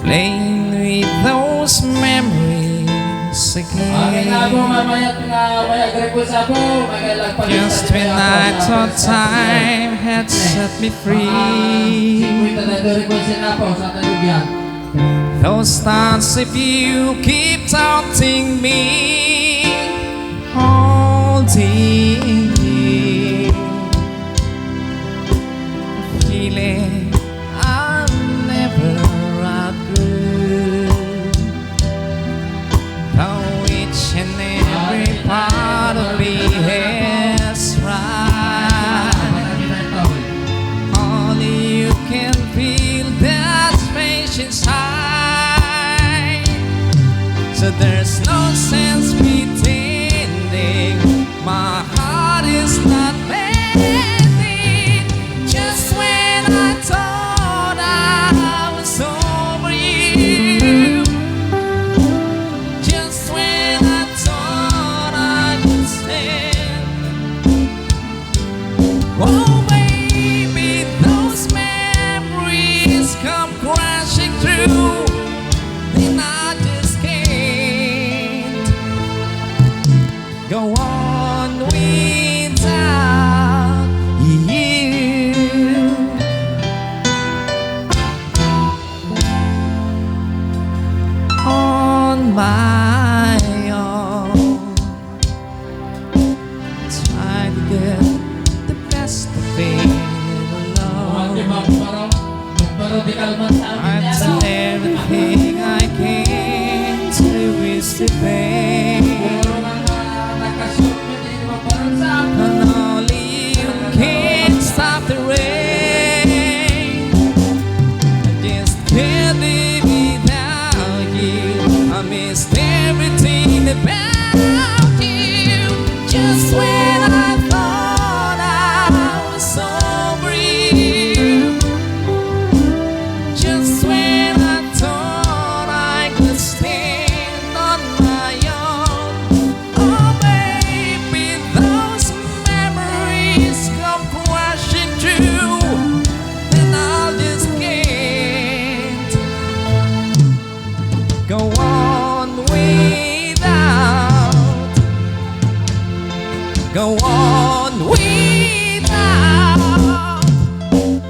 Playing with those memories again. Just when I thought time had set me free, those thoughts of you keep taunting me, holding me, feeling I'll never outgrow. Though each and every part of me is right, only you can feel that patience high. So there's no sense pretending my heart is not bending. Just when I thought I was over you, just when I thought I could stand, oh baby, those memories come crashing through, and I just can't go on without you. On my own, try to get the best of it alone. I've done everything I can to ease the pain, and only you can stop the rain. I just can't live without you. I missed everything about you. Just when I thought I was over you, just when I thought I could stand on my own, oh baby, those memories come crashing through, and I just can't go on without, go on without.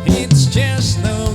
It's just no